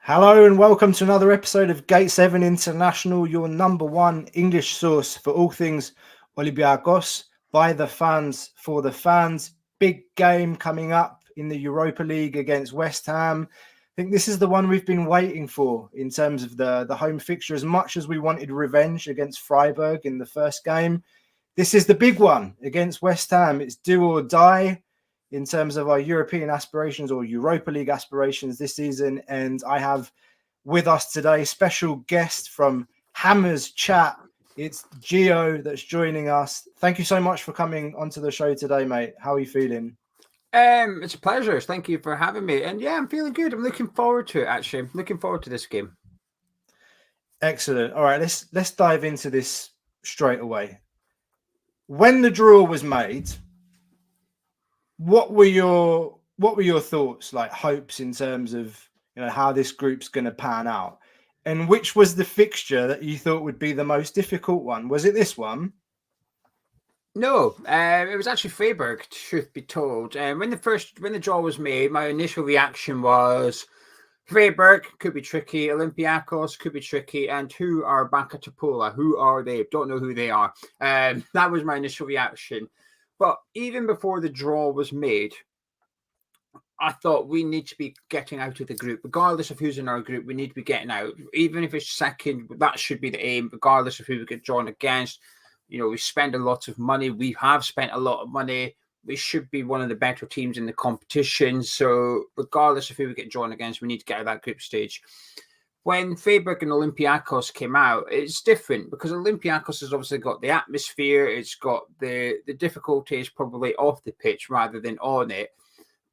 Hello and welcome to another episode of Gate 7 International, your number one English source for all things Olympiacos, by the fans, for the fans. Big game coming up in the Europa League against West Ham. I think this is the one we've been waiting for in terms of the home fixture. As much as we wanted revenge against Freiburg in the first game, this is the big one against West Ham. It's do or die in terms of our European aspirations or Europa League aspirations this season. And I have with us today special guest from Hammers Chat. It's Gio that's joining us. Thank you so much for coming onto the show today, mate. How are you feeling? It's a pleasure. Thank you for having me. And yeah, I'm feeling good. I'm looking forward to it, actually. I'm looking forward to this game. Excellent. All right, let's dive into this straight away. When the draw was made, what were your thoughts, like hopes in terms of how this group's going to pan out, and which was the fixture that you thought would be the most difficult one? Was it this one? No, it was actually Freiburg, truth be told. When the draw was made, my initial reaction was Freiburg could be tricky, Olympiacos could be tricky, and who are Bakatopola? Who are they? Don't know who they are. That was my initial reaction. But even before the draw was made, I thought we need to be getting out of the group, regardless of who's in our group. We need to be getting out, even if it's second. That should be the aim, regardless of who we get drawn against. We spend a lot of money. We have spent a lot of money. We should be one of the better teams in the competition. So, regardless of who we get drawn against, we need to get out of that group stage. When Freiburg and Olympiacos came out, it's different because Olympiacos has obviously got the atmosphere. It's got the difficulties probably off the pitch rather than on it.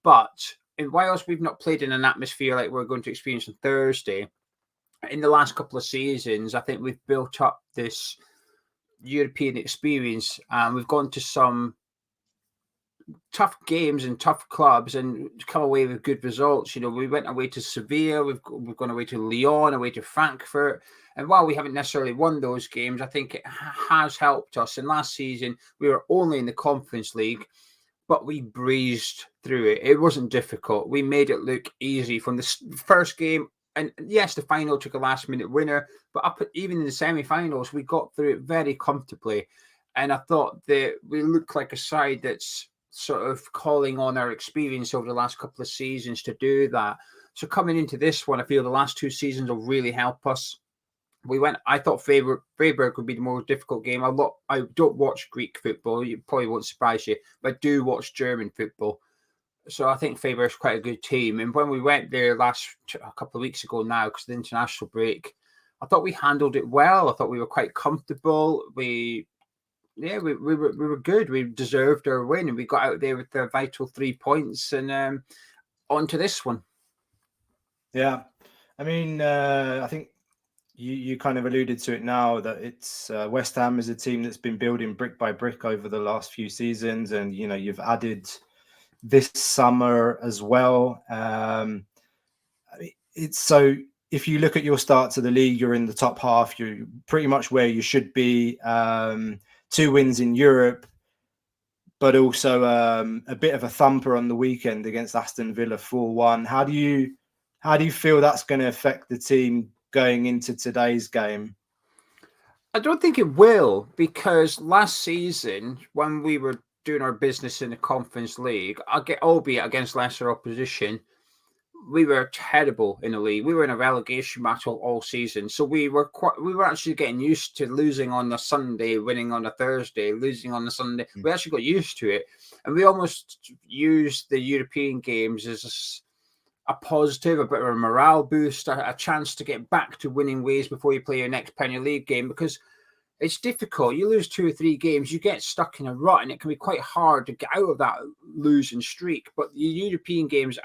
But whilst we've not played in an atmosphere like we're going to experience on Thursday, in the last couple of seasons, I think we've built up this European experience, and we've gone to some tough games and tough clubs and come away with good results. We went away to Sevilla, we've gone away to Lyon, away to Frankfurt. And while we haven't necessarily won those games, I think it has helped us. And last season, we were only in the Conference League, but we breezed through it. It wasn't difficult. We made it look easy from the first game. And yes, the final took a last-minute winner, but even in the semi-finals, we got through it very comfortably. And I thought that we look like a side that's sort of calling on our experience over the last couple of seasons to do that. So coming into this one, I feel the last two seasons will really help us. I thought Freiburg would be the more difficult game. I don't watch Greek football. It probably won't surprise you, but I do watch German football. So I think Freiburg's quite a good team. And when we went there a couple of weeks ago now, because of the international break, I thought we handled it well. I thought we were quite comfortable. We were good. We deserved our win, and we got out there with the vital 3 points and on to this one. Yeah, I mean, I think you kind of alluded to it now that it's West Ham is a team that's been building brick by brick over the last few seasons, and you've added this summer as well. It's so if you look at your start to the league, you're in the top half. You're pretty much where you should be. 2 wins in Europe, but also a bit of a thumper on the weekend against Aston Villa 4-1. How do you feel that's going to affect the team going into today's game? I don't think it will, because last season when we were doing our business in the Conference League, albeit against lesser opposition, we were terrible in the league. We were in a relegation battle all season, so we were actually getting used to losing on a Sunday, winning on a Thursday, losing on a Sunday. We actually got used to it, and we almost used the European games as a positive, a bit of a morale boost, a chance to get back to winning ways before you play your next Premier League game, because it's difficult. You lose 2 or 3 games, you get stuck in a rut, and it can be quite hard to get out of that losing streak. But the European games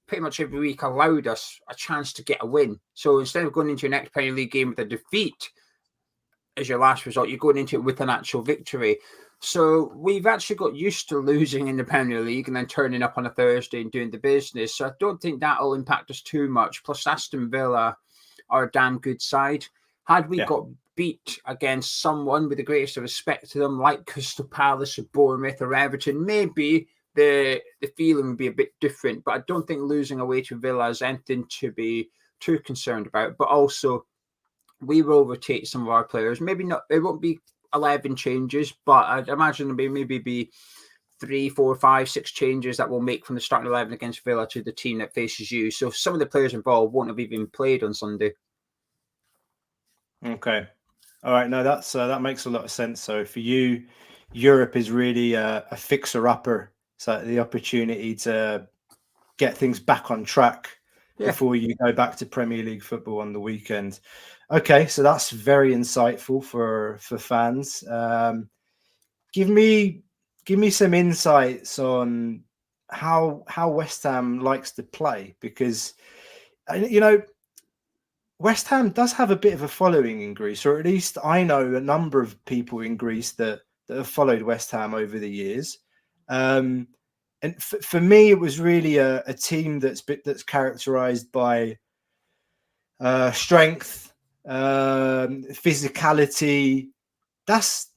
pretty much every week allowed us a chance to get a win. So instead of going into your next Premier League game with a defeat as your last result, you're going into it with an actual victory. So we've actually got used to losing in the Premier League and then turning up on a Thursday and doing the business. So I don't think that'll impact us too much. Plus, Aston Villa are a damn good side. Had we got beat against someone with the greatest of respect to them, like Crystal Palace or Bournemouth or Everton, maybe the feeling would be a bit different. But I don't think losing away to Villa is anything to be too concerned about. But also, we will rotate some of our players. Maybe not. It won't be 11 changes, but I'd imagine it'll maybe be 3, 4, 5, 6 changes that we'll make from the starting 11 against Villa to the team that faces you. So some of the players involved won't have even played on Sunday. Okay. All right. No, that makes a lot of sense. So for you, Europe is really a fixer-upper. So the opportunity to get things back on track before you go back to Premier League football on the weekend. Okay, so that's very insightful for fans. Give me some insights on how West Ham likes to play, because West Ham does have a bit of a following in Greece, or at least I know a number of people in Greece that have followed West Ham over the years. And for me, it was really a team that's characterized by strength, physicality. That's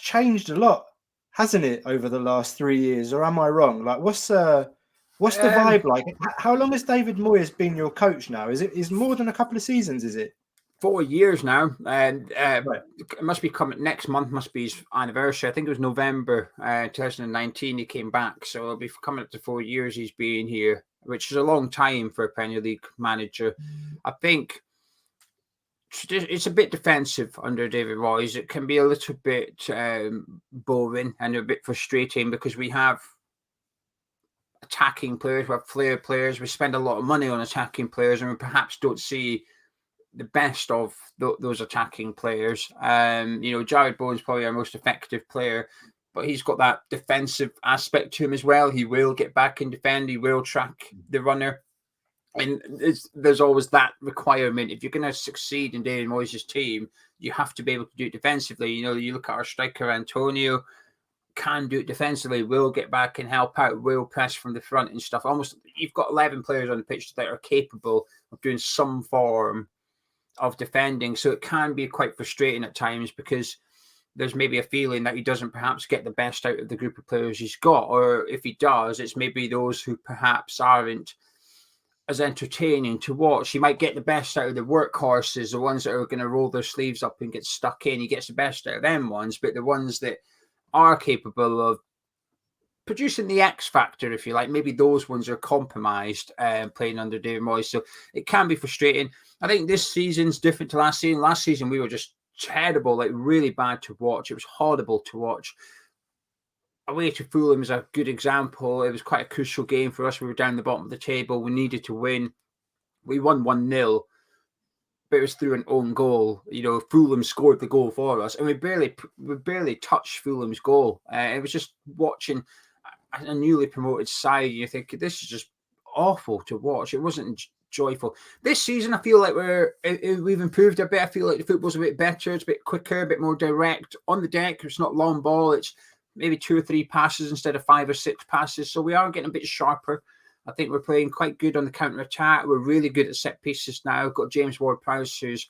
changed a lot, hasn't it, over the last 3 years? Or am I wrong? Like, what's the vibe like? How long has David Moyes been your coach now? Is more than a couple of seasons? Is it 4 years now? And right. It must be coming next month. Must be his anniversary. I think it was November 2019 he came back, so it'll be coming up to 4 years he's been here, which is a long time for a Premier League manager. I think it's a bit defensive under David Moyes. It can be a little bit boring and a bit frustrating because we have attacking players, we have flair players, we spend a lot of money on attacking players, and we perhaps don't see the best of those attacking players. Jarrod Bowen's probably our most effective player, but he's got that defensive aspect to him as well. He will get back and defend. He will track the runner. And there's always that requirement. If you're going to succeed in David Moyes' team, you have to be able to do it defensively. You look at our striker, Antonio, can do it defensively, will get back and help out, will press from the front and stuff. Almost, you've got 11 players on the pitch that are capable of doing some form of defending. So it can be quite frustrating at times because there's maybe a feeling that he doesn't perhaps get the best out of the group of players he's got. Or if he does, it's maybe those who perhaps aren't as entertaining to watch. He might get the best out of the workhorses, the ones that are going to roll their sleeves up and get stuck in. He gets the best out of them ones, but the ones that are capable of producing the X factor, if you like, maybe those ones are compromised playing under David Moyes. So it can be frustrating. I think this season's different to last season. Last season, we were just terrible, like really bad to watch. It was horrible to watch. Away to Fulham is a good example. It was quite a crucial game for us. We were down the bottom of the table. We needed to win. We won 1-0, but it was through an own goal. Fulham scored the goal for us, and we barely touched Fulham's goal. It was just watching a newly promoted side. You think this is just awful to watch. It wasn't joyful. This season, I feel like we've improved a bit. I feel like the football's a bit better. It's a bit quicker, a bit more direct on the deck. It's not long ball. It's maybe 2 or 3 passes instead of 5 or 6 passes. So we are getting a bit sharper. I think we're playing quite good on the counter-attack. We're really good at set pieces now. We've got James Ward-Prowse, who's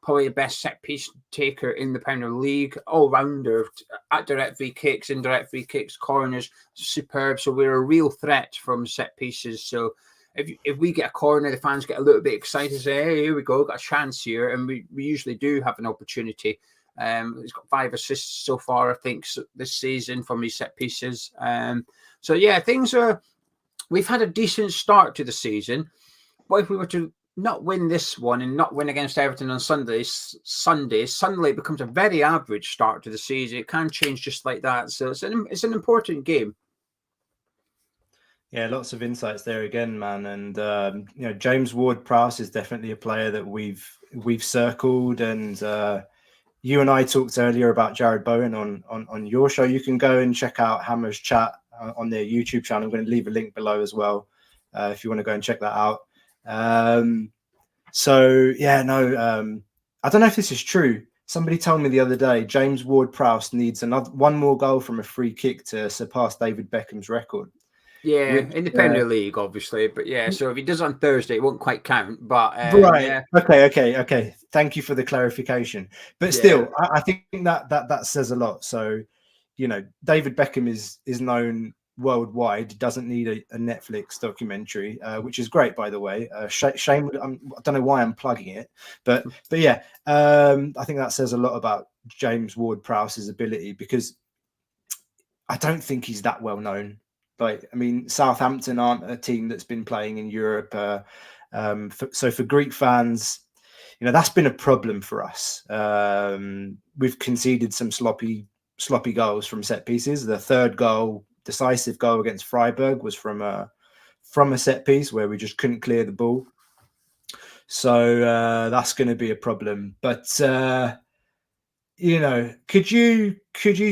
probably the best set piece taker in the Premier League, all-rounder at direct free kicks, indirect free kicks, corners, superb. So we're a real threat from set pieces. So if we get a corner, the fans get a little bit excited, say, hey, here we go, got a chance here. And we usually do have an opportunity. He's got 5 assists so far, I think, this season from his set pieces. So yeah, we've had a decent start to the season. But if we were to not win this one and not win against Everton on Sunday, suddenly it becomes a very average start to the season. It can change just like that. So it's an important game. Yeah, lots of insights there again, man. And James Ward-Prowse is definitely a player that we've circled. And you and I talked earlier about Jarrod Bowen on your show. You can go and check out Hammer's chat on their YouTube channel. I'm going to leave a link below as well if you want to go and check that out. I don't know if this is true. Somebody told me the other day James Ward-Prowse needs one more goal from a free kick to surpass David Beckham's record. Yeah, in the Premier League, obviously, but yeah. So if he does on Thursday, it won't quite count. But right, yeah. Okay. Thank you for the clarification. But still, I think that says a lot. So, David Beckham is known worldwide. It doesn't need a Netflix documentary, which is great, by the way. Shame, I don't know why I'm plugging it, but yeah, I think that says a lot about James Ward-Prowse's ability, because I don't think he's that well known. Like, I mean, Southampton aren't a team that's been playing in Europe. So for Greek fans, that's been a problem for us. We've conceded some sloppy goals from set pieces. The third goal, decisive goal against Freiburg, was from a set piece where we just couldn't clear the ball. So that's going to be a problem. But could you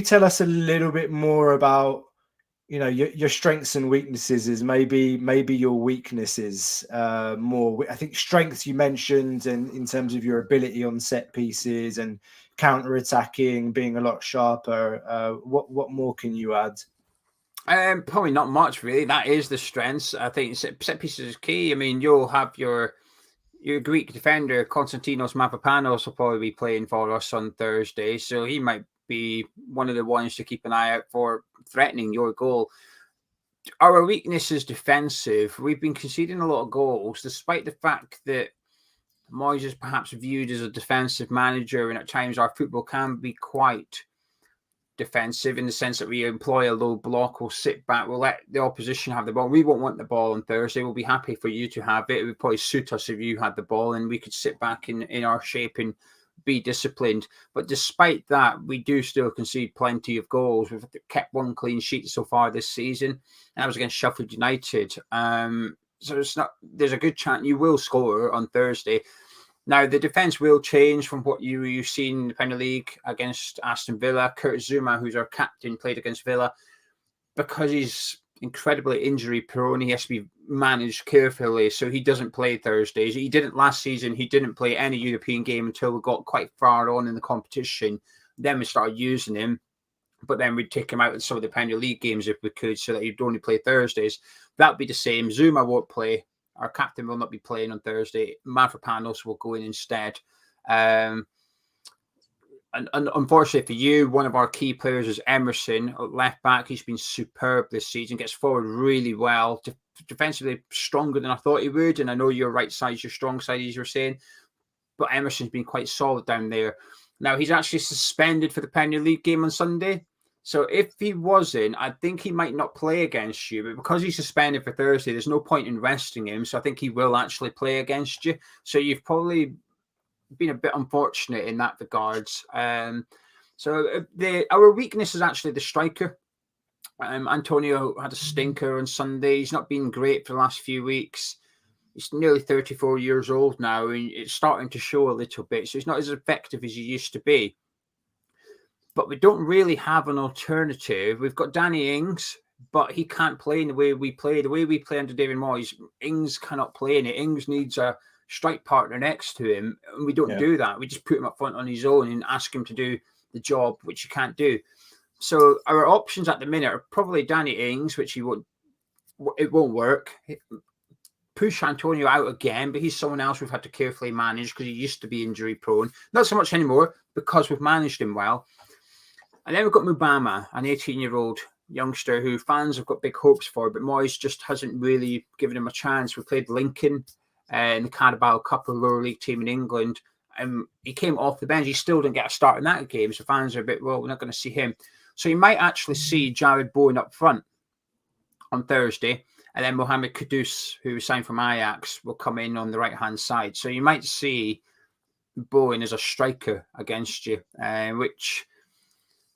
tell us a little bit more about your strengths and weaknesses? Is maybe your weaknesses more? I think strengths you mentioned, and in terms of your ability on set pieces and counter-attacking, being a lot sharper. What more can you add? Probably not much, really. That is the strengths. I think set pieces is key. I mean, you'll have your Greek defender Konstantinos Mavropanos will probably be playing for us on Thursday, so he might be one of the ones to keep an eye out for, threatening your goal. Our weakness is defensive. We've been conceding a lot of goals, despite the fact that Moyes is perhaps viewed as a defensive manager, and at times our football can be quite defensive in the sense that we employ a low block, we'll sit back, we'll let the opposition have the ball. We won't want the ball on Thursday. We'll be happy for you to have it. It would probably suit us if you had the ball and we could sit back in our shape and be disciplined. But despite that, we do still concede plenty of goals. We've kept one clean sheet so far this season, and that was against Sheffield United. So there's a good chance you will score on Thursday. Now, the defence will change from what you've seen in the Premier League against Aston Villa. Kurt Zouma, who's our captain, played against Villa. Because he's incredibly injury prone, he has to be managed carefully, so he doesn't play Thursdays. He didn't last season. He didn't play any European game until we got quite far on in the competition. Then we started using him, but then we'd take him out in some of the Premier League games if we could, so that he'd only play Thursdays. That'd be the same. Zouma won't play. Our captain will not be playing on Thursday. Mavropanos will go in instead. And unfortunately for you, one of our key players is Emerson, left back. He's been superb this season, gets forward really well, defensively stronger than I thought he would. And I know your right side is your strong side, as you're saying, but Emerson's been quite solid down there. Now, he's actually suspended for the Premier League game on Sunday. So if he wasn't, I think he might not play against you. But because he's suspended for Thursday, there's no point in resting him. So I think he will actually play against you. So you've probably been a bit unfortunate in that regards. So our weakness is actually the striker. Antonio had a stinker on Sunday. He's not been great for the last few weeks. He's nearly 34 years old now, and it's starting to show a little bit. So he's not as effective as he used to be. But we don't really have an alternative. We've got Danny Ings, but he can't play in the way we play. The way we play under David Moyes, Ings cannot play in it. Ings needs a strike partner next to him, and we don't do that. We just put him up front on his own and ask him to do the job, which he can't do. So our options at the minute are probably Danny Ings, which it won't work. Push Antonio out again, but he's someone else we've had to carefully manage because he used to be injury prone. Not so much anymore because we've managed him well. And then we've got Mubama, an 18-year-old youngster who fans have got big hopes for, but Moyes just hasn't really given him a chance. We played Lincoln in the Carabao Cup, a lower league team in England, and he came off the bench. He still didn't get a start in that game, so fans are a bit, well, we're not going to see him. So you might actually see Jared Bowen up front on Thursday, and then Mohamed Kudus, who was signed from Ajax, will come in on the right-hand side. So you might see Bowen as a striker against you, which...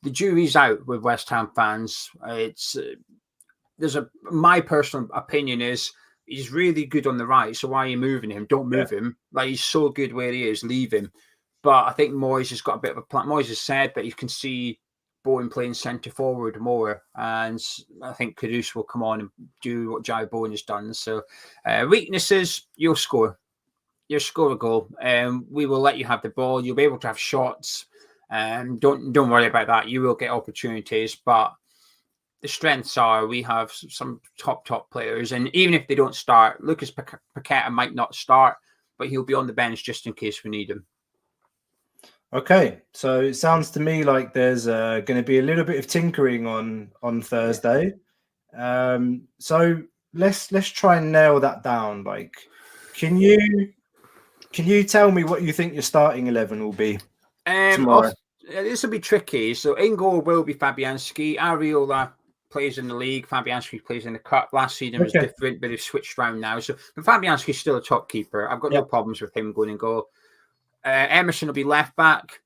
The jury's out with West Ham fans. My personal opinion is he's really good on the right. So why are you moving him? Don't move him. Like, he's so good where he is. Leave him. But I think Moyes has got a bit of a plan. Moyes has said that you can see Bowen playing centre forward more, and I think Kudus will come on and do what Jared Bowen has done. So weaknesses, you'll score. You'll score a goal. We will let you have the ball. You'll be able to have shots. Don't worry about that. You will get opportunities, but the strengths are we have some top players, and even if they don't start, Lucas Paqueta might not start, but he'll be on the bench just in case we need him. Okay, so it sounds to me like there's going to be a little bit of tinkering on Thursday. So let's try and nail that down. Like, can you tell me what you think your starting 11 will be tomorrow? This will be tricky. So in goal will be Fabianski. Areola plays in the league. Fabianski plays in the cup. Last season was different, but they've switched around now. So but Fabianski's still a top keeper. I've got no problems with him going and goal. Emerson will be left back.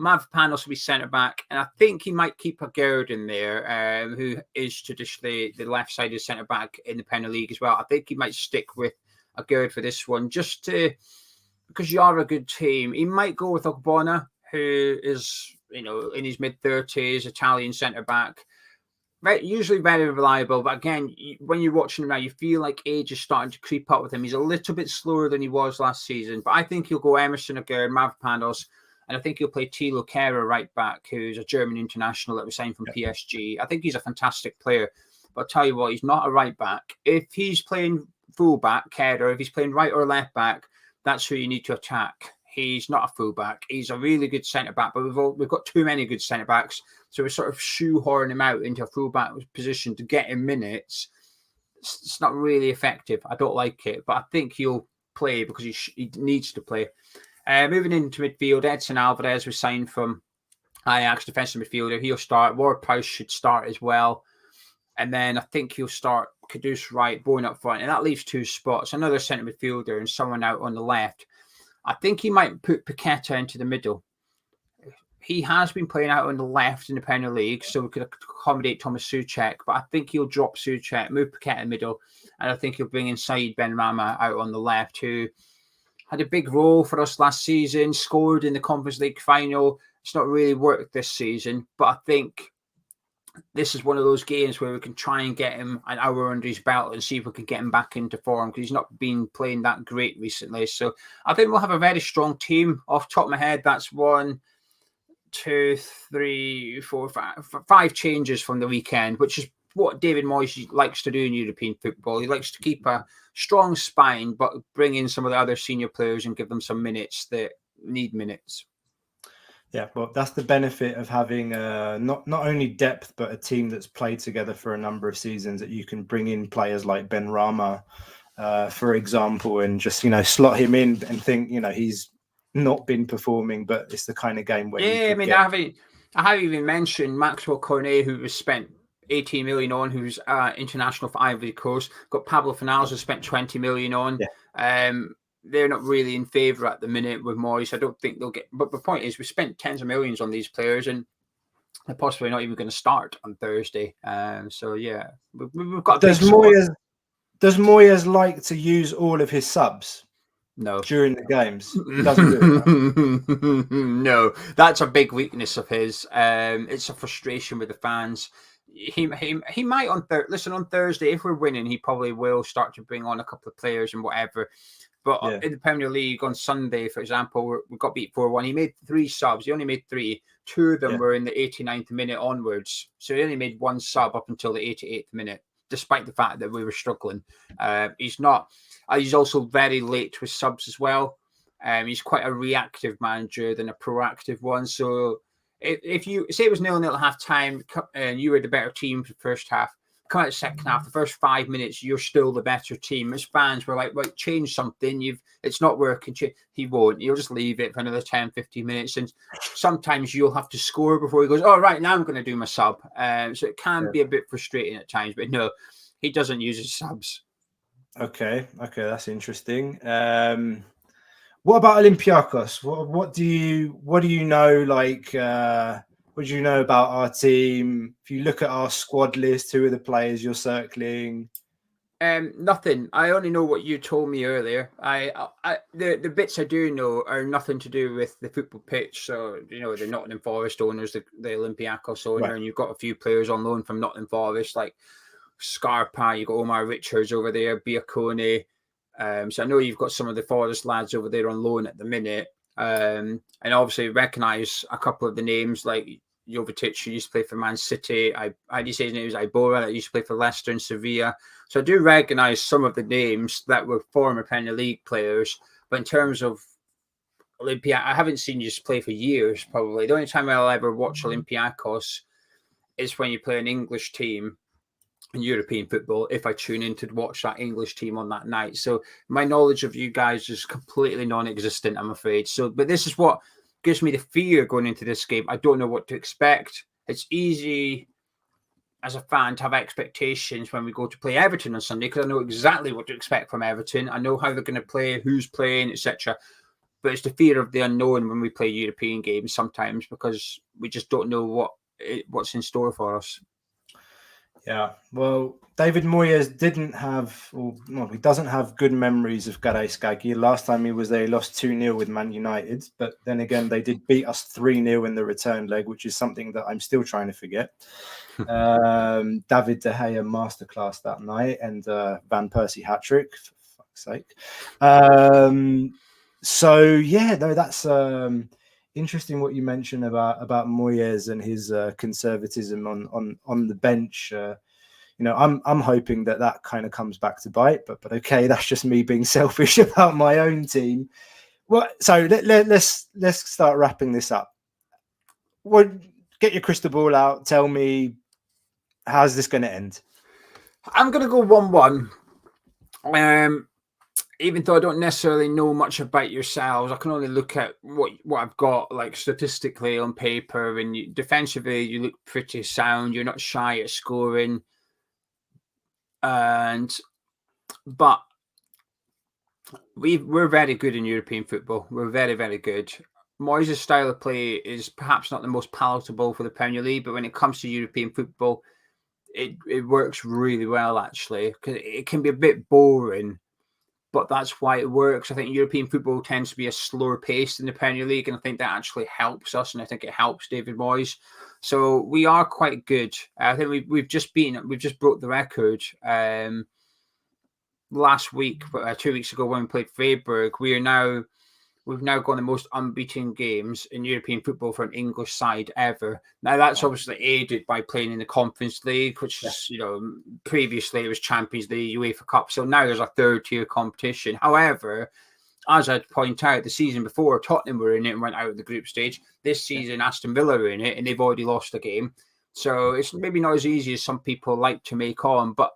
Mavropanos will be centre back, and I think he might keep a Gerd in there, who is traditionally the left-sided centre back in the Premier League as well. I think he might stick with a Gerd for this one, because you are a good team. He might go with Ogbonna, who is in his mid-30s, Italian centre back. Usually very reliable, but again, when you're watching him now, you feel like age is starting to creep up with him. He's a little bit slower than he was last season, but I think he'll go Emerson, Gerd, Mavropanos. And I think he'll play Thilo Kehrer right back, who's a German international that was signed from PSG. I think he's a fantastic player. But I'll tell you what, he's not a right back. If he's playing full back, Kehrer, if he's playing right or left back, that's who you need to attack. He's not a full back. He's a really good centre back, but we've got too many good centre backs. So we're sort of shoehorning him out into a full back position to get him minutes. It's not really effective. I don't like it, but I think he'll play because he needs to play. Moving into midfield, Edson Alvarez was signed from Ajax, defensive midfielder. He'll start. Ward-Prowse should start as well. And then I think he'll start Kudus right, Bowen up front. And that leaves two spots, another centre midfielder and someone out on the left. I think he might put Paqueta into the middle. He has been playing out on the left in the Premier League, so we could accommodate Thomas Souček. But I think he'll drop Souček, move Paqueta in the middle. And I think he'll bring in Said Benrahma out on the left, who had a big role for us last season, scored in the Conference League final. It's not really worked this season, but I think this is one of those games where we can try and get him an hour under his belt and see if we can get him back into form, because he's not been playing that great recently. So I think we'll have a very strong team. Off the top of my head, that's 1, 2, 3, 4, 5 changes from the weekend, which is what David Moyes likes to do in European football. He likes to keep a strong spine, but bring in some of the other senior players and give them some minutes that need minutes. Yeah, well, that's the benefit of having not only depth, but a team that's played together for a number of seasons, that you can bring in players like Benrahma, for example, and just, slot him in and think, he's not been performing, but it's the kind of game where I haven't even mentioned Maxwell Cornet, who was spent 18 million on, who's international for Ivory Coast. Got Pablo Fornals, who spent 20 million on. Yeah. They're not really in favour at the minute with Moyes. I don't think they'll get. But the point is, we spent tens of millions on these players, and they're possibly not even going to start on Thursday. So yeah, we've got. Does Moyes like to use all of his subs? No, during the games, he doesn't do it. No, that's a big weakness of his. It's a frustration with the fans. He might on Thursday, if we're winning, he probably will start to bring on a couple of players and whatever. But in the Premier League on Sunday, for example, we got beat 4-1. He made 3 subs. He only made 3. 2 of them were in the 89th minute onwards. So he only made 1 sub up until the 88th minute, despite the fact that we were struggling. He's not. He's also very late with subs as well. He's quite a reactive manager than a proactive one. So if you say it was 0-0 at half time and you were the better team for the first half, come out the second half, the first 5 minutes, you're still the better team. As fans, we're like, well, change something. It's not working. He won't. He'll just leave it for another 10, 15 minutes. And sometimes you'll have to score before he goes, oh, right, now I'm going to do my sub. So it can be a bit frustrating at times. But no, he doesn't use his subs. Okay, that's interesting. What about Olympiacos? What do you know? Like, what do you know about our team? If you look at our squad list, who are the players you're circling? Nothing. I only know what you told me earlier. The bits I do know are nothing to do with the football pitch. So the Nottingham Forest owners, the Olympiacos owner, right. And you've got a few players on loan from Nottingham Forest, like Scarpa. You got Omar Richards over there, Biacone. So I know you've got some of the Forest lads over there on loan at the minute. And obviously recognise a couple of the names like Jovetic, who used to play for Man City. How do you say his name? Is Iborra, that used to play for Leicester and Sevilla. So I do recognise some of the names that were former Premier League players. But in terms of Olympia, I haven't seen you play for years, probably. The only time I'll ever watch Olympiacos is when you play an English team. in European football if I tune in to watch that English team on that night. So my knowledge of you guys is completely non-existent, I'm afraid. So, but this is what gives me the fear going into this game. I don't know what to expect. It's easy as a fan to have expectations when we go to play Everton on Sunday because I know exactly what to expect from Everton. I know how they're going to play, who's playing, etc. But it's the fear of the unknown when we play European games sometimes because we just don't know what's in store for us. Yeah, well, David Moyes he doesn't have good memories of Garaïskaki. Last time he was there, he lost 2-0 with Man United. But then again, they did beat us 3-0 in the return leg, which is something that I'm still trying to forget. David De Gea masterclass that night and Van Persie hat-trick, for fuck's sake. So, yeah, no, that's... interesting what you mentioned about Moyes and his conservatism on the bench. I'm hoping that kind of comes back to bite, but okay, that's just me being selfish about my own team. Well, so let's start wrapping this up. Well, get your crystal ball out. Tell me, how's this going to end? I'm going to go 1-1. Even though I don't necessarily know much about yourselves, I can only look at what I've got, like statistically on paper. And defensively, you look pretty sound. You're not shy at scoring, but we're very good in European football. We're very, very good. Moyes' style of play is perhaps not the most palatable for the Premier League, but when it comes to European football, it works really well actually. Because it can be a bit boring. But that's why it works. I think European football tends to be a slower pace in the Premier League, and I think that actually helps us, and I think it helps David Moyes. So we are quite good. I think we've just broke the record last week, 2 weeks ago when we played Freiburg. We've now gone the most unbeaten games in European football for an English side ever. Now, that's obviously aided by playing in the Conference League, which is, previously it was Champions League, UEFA Cup. So now there's a third-tier competition. However, as I'd point out, the season before, Tottenham were in it and went out of the group stage. This season, Aston Villa are in it, and they've already lost a game. So it's maybe not as easy as some people like to make on, but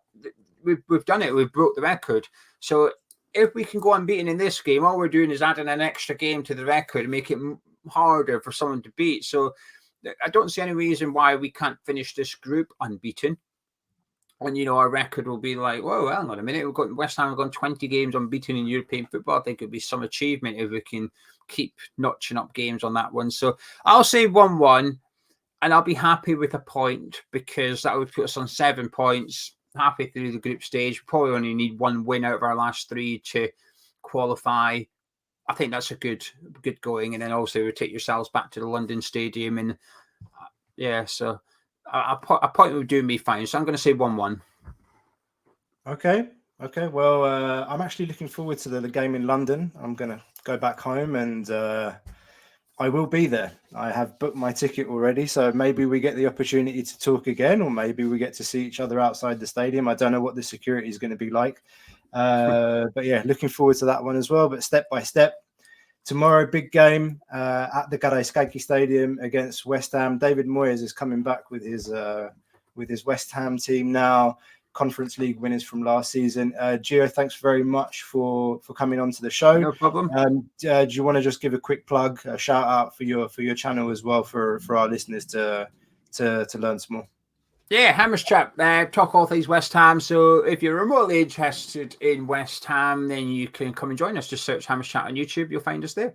we've done it. We've broke the record. So if we can go unbeaten in this game, all we're doing is adding an extra game to the record and make it harder for someone to beat. So I don't see any reason why we can't finish this group unbeaten. And, our record will be like, whoa, hang on a minute. West Ham have gone 20 games unbeaten in European football. I think it'd be some achievement if we can keep notching up games on that one. So I'll say 1-1, and I'll be happy with a point because that would put us on 7 points. Happy through the group stage. We probably only need one win out of our last 3 to qualify. I think that's a good going. And then also we take yourselves back to the London Stadium. And so a point would do me fine. So I'm going to say 1-1. Okay. Well, I'm actually looking forward to the game in London. I'm going to go back home and I will be there. I have booked my ticket already, so maybe we get the opportunity to talk again, or maybe we get to see each other outside the stadium. I don't know what the security is going to be like. But yeah, looking forward to that one as well. But step by step, tomorrow, big game at the Garaïskaki Stadium against West Ham. David Moyes is coming back with his West Ham team now. Conference League winners from last season. Gio, thanks very much for coming on to the show. No problem. Do you want to just give a quick plug, a shout out for your channel as well for our listeners to learn some more? Yeah, Hammers Chat, talk all things West Ham. So if you're remotely interested in West Ham, then you can come and join us. Just search Hammers Chat on YouTube. You'll find us there.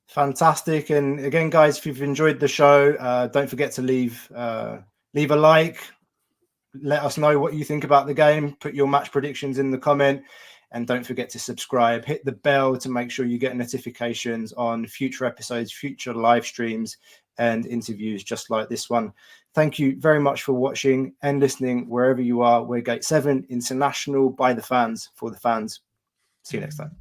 Fantastic. And again, guys, if you've enjoyed the show, don't forget to leave a like. Let us know what you think about the game. Put your match predictions in the comment. And don't forget to subscribe. Hit the bell to make sure you get notifications on future episodes, future live streams, and interviews just like this one. Thank you very much for watching and listening wherever you are. We're Gate 7 International, by the fans, for the fans. See you next time.